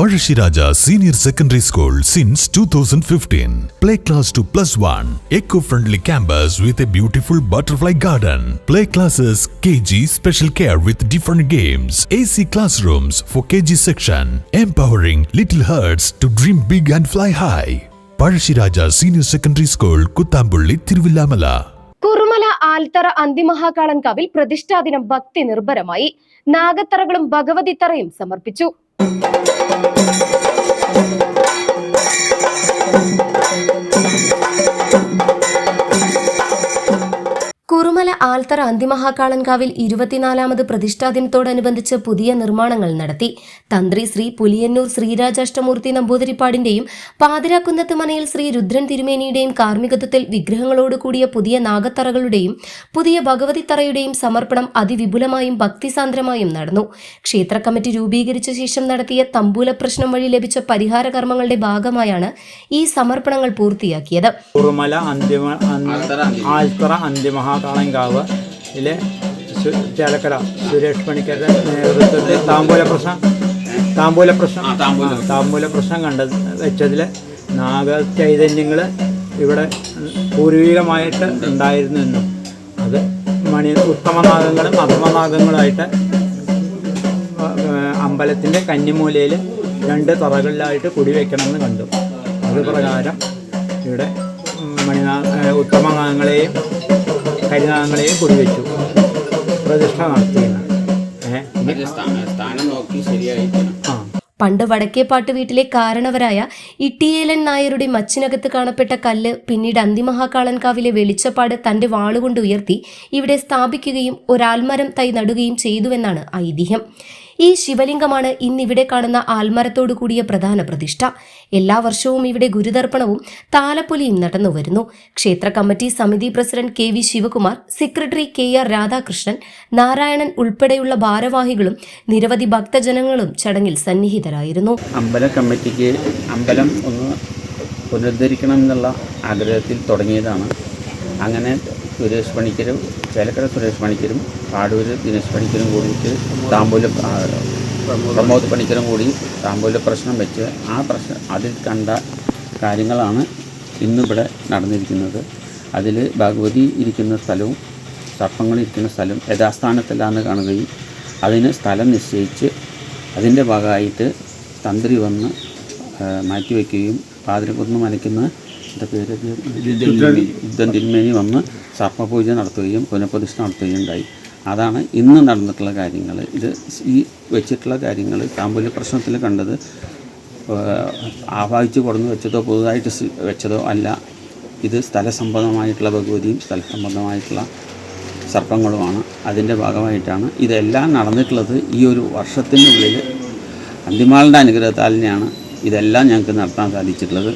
Parashiraja Senior Secondary School since 2015. Play class to +1. Eco-friendly campus with a beautiful butterfly garden. Play classes KG special care with different games. AC classrooms for KG section. Empowering little hearts to dream big and fly high. Parashiraja Senior Secondary School, Kuttambulli, Thiruvillamala. Kurumala ആൽത്തറ അന്തിമഹാകാളൻകാവിൽ പ്രതിഷ്ഠാദിനം ഭക്തി നിർഭരമായി. നാഗത്തറകളും ഭഗവതിത്തറയും സമർപ്പിച്ചു. കുറുമല ആൽത്തറ അന്തിമഹാകാളൻകാവിൽ 24ാമത് പ്രതിഷ്ഠാദിനത്തോടനുബന്ധിച്ച് പുതിയ നിർമ്മാണങ്ങൾ നടത്തി. തന്ത്രി ശ്രീ പുലിയന്നൂർ ശ്രീരാജാഷ്ടമൂർത്തി നമ്പൂതിരിപ്പാടിന്റെയും പാതിരാക്കുന്നത്ത് മനയിൽ ശ്രീ രുദ്രൻ തിരുമേനിയുടെയും കാർമ്മികത്വത്തിൽ വിഗ്രഹങ്ങളോടുകൂടിയ പുതിയ നാഗത്തറകളുടെയും പുതിയ ഭഗവതിത്തറയുടെയും സമർപ്പണം അതിവിപുലമായും ഭക്തിസാന്ദ്രമായും നടന്നു. ക്ഷേത്ര കമ്മിറ്റി രൂപീകരിച്ച ശേഷം നടത്തിയ തമ്പൂല പ്രശ്നം വഴി ലഭിച്ച പരിഹാര കർമ്മങ്ങളുടെ ഭാഗമായാണ് ഈ സമർപ്പണങ്ങൾ പൂർത്തിയാക്കിയത്. കാളൻകാവിലെ ചേലക്കര സുരേഷ് പണിക്കരുടെ നേതൃത്വത്തിൽ താമ്പൂല പ്രശ്നം വെച്ചതിൽ നാഗചൈതന്യങ്ങൾ ഇവിടെ പൂർവികമായിട്ട് ഉണ്ടായിരുന്നു എന്നും അത് ഉത്തമനാഗങ്ങളും അധമനാഗങ്ങളുമായിട്ട് അമ്പലത്തിൻ്റെ കന്നിമൂലയിൽ 2 തറകളിലായിട്ട് കുടിവെക്കണമെന്ന് കണ്ടു. അത് പ്രകാരം ഇവിടെ ഉത്തമനാഗങ്ങളെയും കരിനാഗങ്ങളെയും കുടിവെച്ചു പ്രതിഷ്ഠ നടത്തിയാണ്. പണ്ട് വടക്കേപ്പാട്ട് വീട്ടിലെ കാരണവരായ ഇട്ടിയേലൻ നായരുടെ മച്ചിനകത്ത് കാണപ്പെട്ട കല്ല് പിന്നീട് അന്തിമഹാകാളൻകാവിലെ വെളിച്ചപ്പാട് തന്റെ വാളുകൊണ്ട് ഉയർത്തി ഇവിടെ സ്ഥാപിക്കുകയും ഒരാൽമരം തൈ നടുകയും ചെയ്തുവെന്നാണ് ഐതിഹ്യം. ഈ ശിവലിംഗമാണ് ഇന്നിവിടെ കാണുന്ന ആൽമരത്തോടു കൂടിയ പ്രധാന പ്രതിഷ്ഠ. എല്ലാ വർഷവും ഇവിടെ ഗുരുതർപ്പണവും താലപ്പൊലിയും നടന്നുവരുന്നു. ക്ഷേത്ര കമ്മിറ്റി സമിതി president KV Sivakumar, secretary KR Radhakrishnan, Narayanan ഉൾപ്പെടെയുള്ള ഭാരവാഹികളും നിരവധി ഭക്തജനങ്ങളും ചടങ്ങിൽ സന്നിഹിതരായിരുന്നു. അമ്പല കമ്മിറ്റിക്ക് അമ്പലം ഒന്ന് പുനരുദ്ധരിക്കണം എന്നുള്ള ആഗ്രഹത്തിൽ തുടങ്ങിയതാണ്. അങ്ങനെ സുരേഷ് പണിക്കരും ചേലക്കര സുരേഷ് പണിക്കരും കാടൂര് ദിനേശ് പണിക്കരും കൂടിയിട്ട് പ്രമോദ് പണിക്കരും കൂടി താമ്പൂല പ്രശ്നം വെച്ച് അതിൽ കണ്ട കാര്യങ്ങളാണ് ഇന്നിവിടെ നടന്നിരിക്കുന്നത്. അതിൽ ഭഗവതി ഇരിക്കുന്ന സ്ഥലവും സർപ്പങ്ങളിരിക്കുന്ന സ്ഥലവും യഥാസ്ഥാനത്തിലാണെന്ന് കാണുകയും അതിന് സ്ഥലം നിശ്ചയിച്ച് അതിൻ്റെ ഭാഗമായിട്ട് തന്ത്രി വന്ന് മാറ്റിവെക്കുകയും പാതിരക്കുന്ന് മനയ്ക്കുന്ന യുദ്ധം തിരുമേനി വന്ന് സർപ്പപൂജ നടത്തുകയും പുനഃപ്രതിഷ്ഠ നടത്തുകയും ഉണ്ടായി. അതാണ് ഇന്ന് നടന്നിട്ടുള്ള കാര്യങ്ങൾ. ഇത് ഈ വെച്ചിട്ടുള്ള കാര്യങ്ങൾ താമ്പൂല പ്രശ്നത്തിൽ കണ്ടത് ആവാഹിച്ച് കൊടുന്ന് വെച്ചതോ പുതുതായിട്ട് വെച്ചതോ അല്ല. ഇത് സ്ഥലസംബന്ധമായിട്ടുള്ള ഭഗവതിയും സ്ഥലസംബന്ധമായിട്ടുള്ള സർപ്പങ്ങളുമാണ്. അതിൻ്റെ ഭാഗമായിട്ടാണ് ഇതെല്ലാം നടന്നിട്ടുള്ളത്. ഈ ഒരു വർഷത്തിനുള്ളിൽ അന്തിമാളുടെ അനുഗ്രഹത്താൽ തന്നെയാണ് ഇതെല്ലാം ഞങ്ങൾക്ക് നടത്താൻ സാധിച്ചിട്ടുള്ളത്.